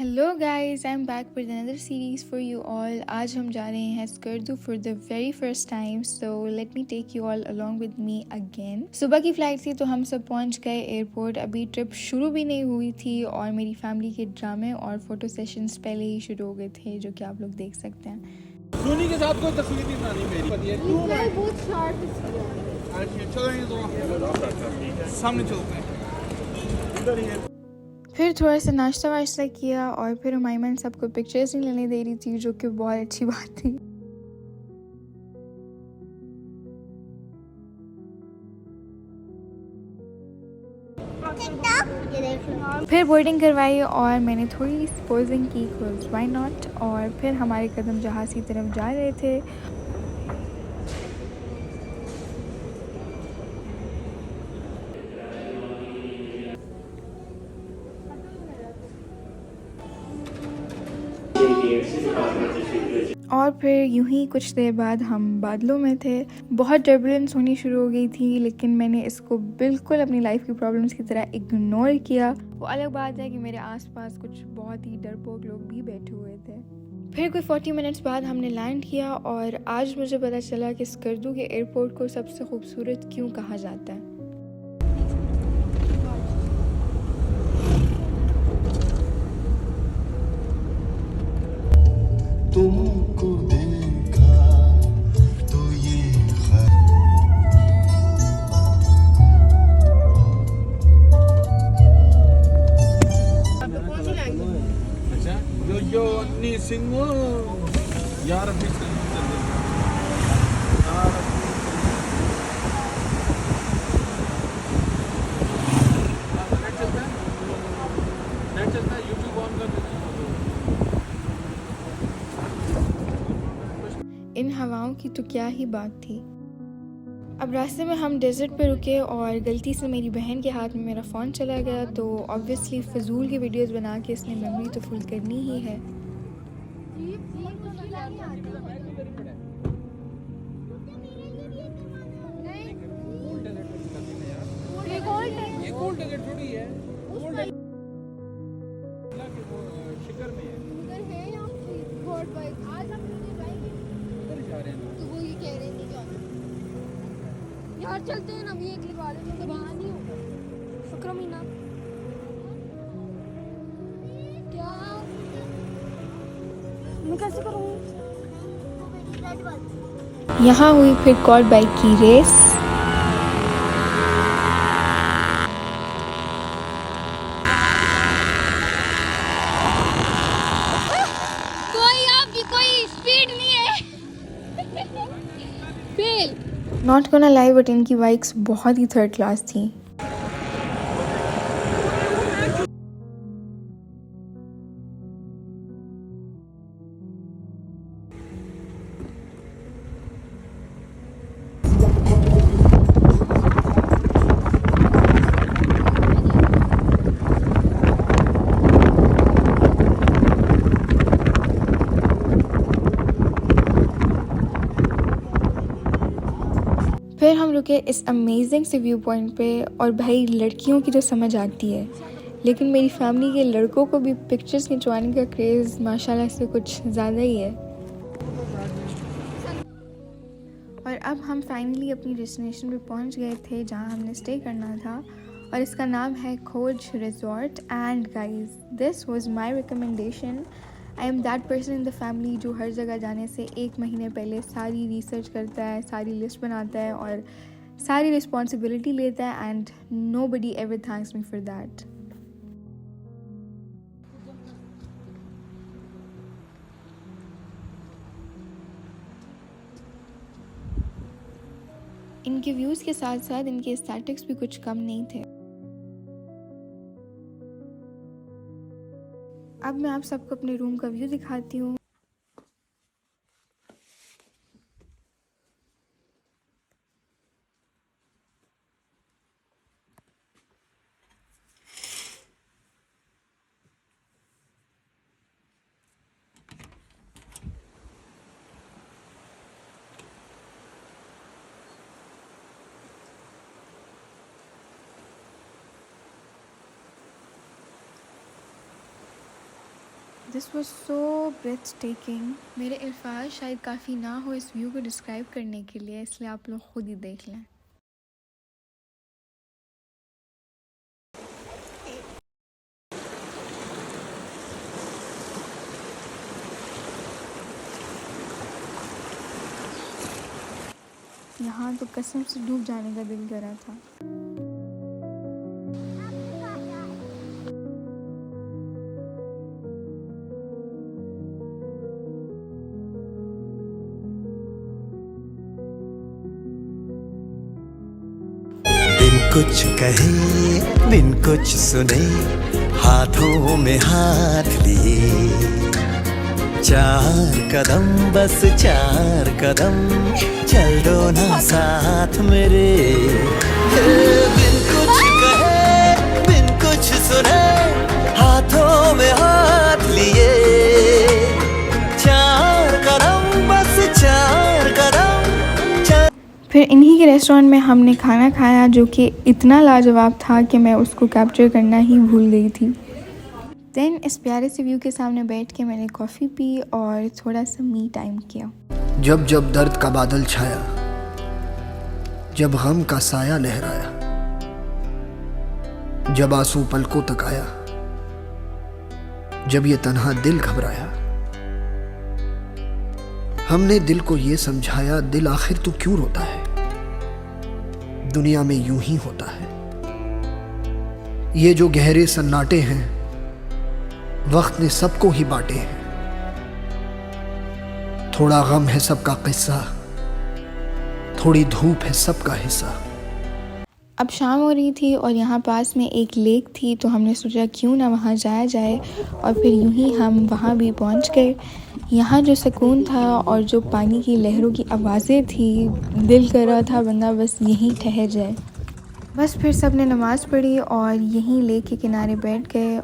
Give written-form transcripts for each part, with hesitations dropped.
Hello guys, I am back with another series for you all. आज हम जा रहे हैं Skardu for the very first time, so let me take you all along with me again. सुबह की flight थी तो हम सब पहुंच गए एयरपोर्ट। अभी ट्रिप शुरू भी नहीं हुई थी और मेरी फैमिली के ड्रामे और फोटो सेशंस पहले ही शुरू हो गए थे, जो कि आप लोग देख सकते हैं। सोनी के साथ कोई तस्वीर नहीं बनानी मेरी। बहुत शार्प सामने चलते हैं। फिर थोड़ा सा नाश्ता वाश्ता किया और फिर हुमायूं सबको पिक्चर्स नहीं लेने दे रही थी, जो कि बहुत अच्छी बात थी। फिर बोर्डिंग करवाई और मैंने थोड़ी पोजिंग की, बिकॉज़ व्हाई नॉट। और फिर हमारे कदम जहाज़ की तरफ जा रहे थे। और फिर यूं ही कुछ देर बाद हम बादलों में थे। बहुत टर्बुलेंस होनी शुरू हो गई थी, लेकिन मैंने इसको बिल्कुल अपनी लाइफ की प्रॉब्लम्स की तरह इग्नोर किया। वो अलग बात है कि मेरे आसपास कुछ बहुत ही डरपोक लोग भी बैठे हुए थे। फिर कोई 40 मिनट्स बाद हमने लैंड किया और आज मुझे पता चला कि स्कर्दू के एयरपोर्ट को सबसे खूबसूरत क्यों कहा जाता है। तुमको देखा तो ये अच्छा यो अपनी सिंह यार अपनी चलता है यूट्यूब ऑन कर। इन हवाओं की तो क्या ही बात थी। अब रास्ते में हम डेजर्ट पे रुके और गलती से मेरी बहन के हाथ में मेरा फ़ोन चला गया, तो ऑब्वियसली फ़जूल की वीडियोस बना के इसने मेमोरी तो फुल करनी ही है। ये गोल्ड डेजर्ट थोड़ी है, गोल्ड शिखर में है। उधर है या गॉड बाइक आज हम लोग जाएंगे उधर जा रहे हैं। तो वो ये कह रहे नहीं जाना यार। चलते हैं ना, हम ये एक लिखवा लेते हैं तो वहाँ नहीं होगा शुक्र महीना क्या मैं कैसे करूँ। यहाँ हुई फिर क्वाड बाइक की रेस। कोई आपकी कोई स्पीड नहीं है fail. Not gonna lie, but इनकी बाइक्स बहुत ही थर्ड क्लास थी। फिर हम रुके इस अमेजिंग से व्यू पॉइंट पे, और भाई लड़कियों की तो समझ आती है, लेकिन मेरी फैमिली के लड़कों को भी पिक्चर्स खिंचवाने का क्रेज़ माशाल्लाह से कुछ ज़्यादा ही है। और अब हम फाइनली अपनी डेस्टिनेशन पे पहुंच गए थे जहां हमने स्टे करना था, और इसका नाम है खोज resort. And guys, this was my recommendation. I am that person in the family जो हर जगह जाने से 1 महीने पहले सारी रिसर्च करता है, सारी लिस्ट बनाता है और सारी रिस्पॉन्सिबिलिटी लेता है, and nobody ever thanks me for that. इनके व्यूज़ के साथ साथ इनके एस्थेटिक्स भी कुछ कम नहीं थे। अब मैं आप सबको अपने रूम का व्यू दिखाती हूँ। This was so breathtaking. मेरे अल्फाज शायद काफ़ी ना हो इस व्यू को डिस्क्राइब करने के लिए, इसलिए आप लोग खुद ही देख लें। यहाँ तो कसम से डूब जाने का दिल कर रहा था। बिन कुछ कहे बिन कुछ सुने हाथों में हाथ लिए, 4 कदम बस 4 कदम चल दो ना साथ मेरे। बिन कुछ कहे बिन कुछ सुने हाथों में हाथ लिए, 4 कदम बस 4 कदम। फिर इन्हीं के रेस्टोरेंट में हमने खाना खाया जो कि इतना लाजवाब था कि मैं उसको कैप्चर करना ही भूल गई थी। देन इस प्यारे से व्यू के सामने बैठ के मैंने कॉफ़ी पी और थोड़ा सा मी टाइम किया। जब जब दर्द का बादल छाया, जब गम का साया लहराया, जब आंसू पलकों तक आया, जब ये तन्हा दिल घबराया, हमने दिल को ये समझाया, दिल आखिर तू क्यों रोता है, दुनिया में यूं ही होता है। ये जो गहरे सन्नाटे हैं वक्त ने सबको ही बांटे हैं, थोड़ा गम है सबका किस्सा, थोड़ी धूप है सबका हिस्सा। अब शाम हो रही थी और यहाँ पास में एक लेक थी, तो हमने सोचा क्यों ना वहाँ जाया जाए, और फिर यूं ही हम वहाँ भी पहुँच गए। यहाँ जो सुकून था और जो पानी की लहरों की आवाज़ें थी, दिल कर रहा था बंदा बस यहीं ठहर जाए। बस फिर सब ने नमाज़ पढ़ी और यहीं लेक के किनारे बैठ गए।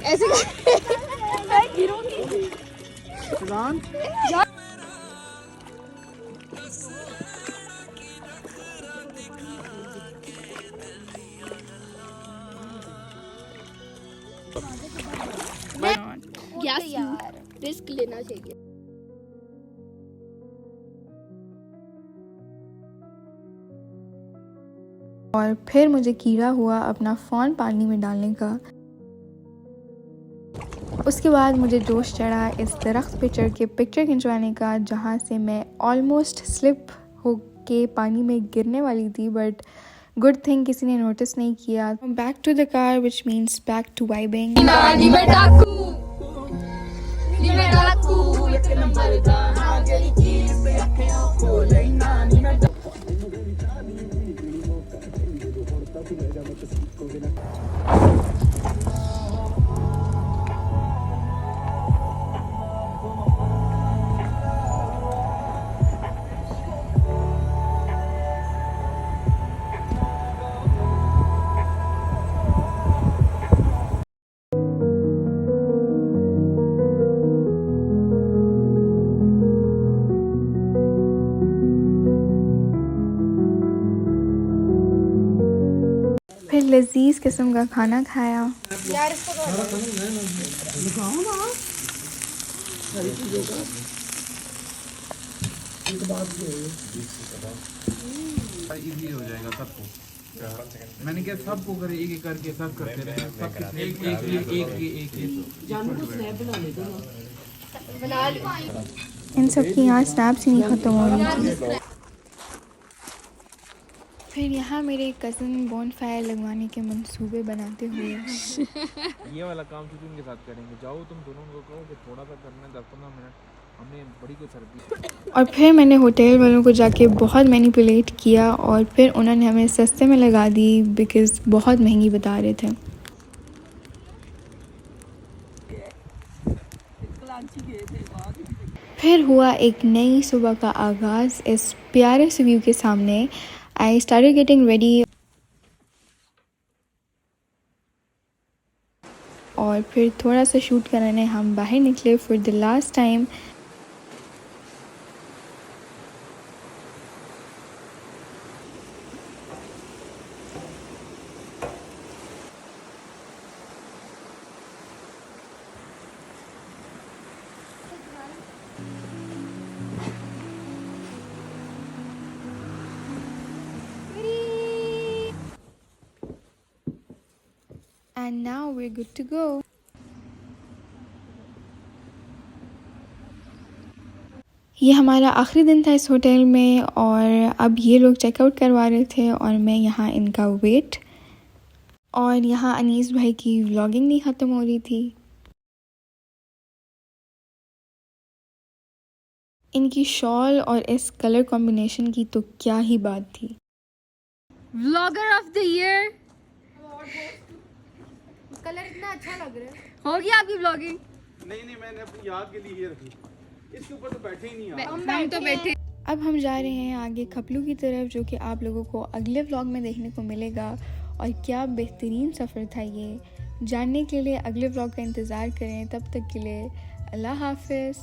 ऐसे यार रिस्क लेना चाहिए। और फिर मुझे कीड़ा हुआ अपना फ़ोन पानी में डालने का। उसके बाद मुझे जोश चढ़ा इस दरख्त पे चढ़ के पिक्चर खिंचवाने का, जहाँ से मैं ऑलमोस्ट स्लिप हो के पानी में गिरने वाली थी, बट गुड थिंग किसी ने नोटिस नहीं किया। Back to the car which means back to vibing. फिर लजीज किस्म का खाना खाया। इजी हो जाएगा सबको। मैंने क्या सबको करे, एक एक करके सब करते रहे, सब एक इन सब की यहाँ स्नैप्स ही नहीं ख़त्म हो रही थी। फिर यहाँ मेरे कज़न बॉनफायर लगवाने के मंसूबे बनाते हुए ये वाला काम तो इनके साथ करेंगे। जाओ तुम दोनों को कहो कि थोड़ा सा करना है, 10-15 मिनट, हमने बड़ी को सर्दी। और फिर मैंने होटल वालों को जाके बहुत मैनिपुलेट किया और फिर उन्होंने हमें सस्ते में लगा दी बिकॉज़ बहुत महंगी बता रहे थे। फिर हुआ एक नई सुबह का आगाज़ इस प्यारे से व्यू के सामने। I started getting ready और फिर थोड़ा सा शूट कराने हम बाहर निकले for the last time. And now we're good to go. ये हमारा आखिरी दिन था इस होटल में और अब ये लोग चेकआउट करवा रहे थे और मैं यहाँ इनका वेट। और यहाँ अनीस भाई की व्लॉगिंग नहीं ख़त्म हो रही थी। इनकी शॉल और इस कलर कॉम्बिनेशन की तो क्या ही बात थी। Vlogger of the year. Colour इतना अच्छा लग रहा है। हो गया आपकी व्लॉगिंग? नहीं मैंने अपनी याद के लिए ये रखी, इसके ऊपर तो बैठे ही नहीं आप। हम तो बैठे। अब हम जा रहे हैं आगे खपलू की तरफ, जो कि आप लोगों को अगले व्लॉग में देखने को मिलेगा। और क्या बेहतरीन सफ़र था ये। जानने के लिए अगले व्लॉग का इंतज़ार करें। तब तक के लिए अल्लाह हाफ़िज़।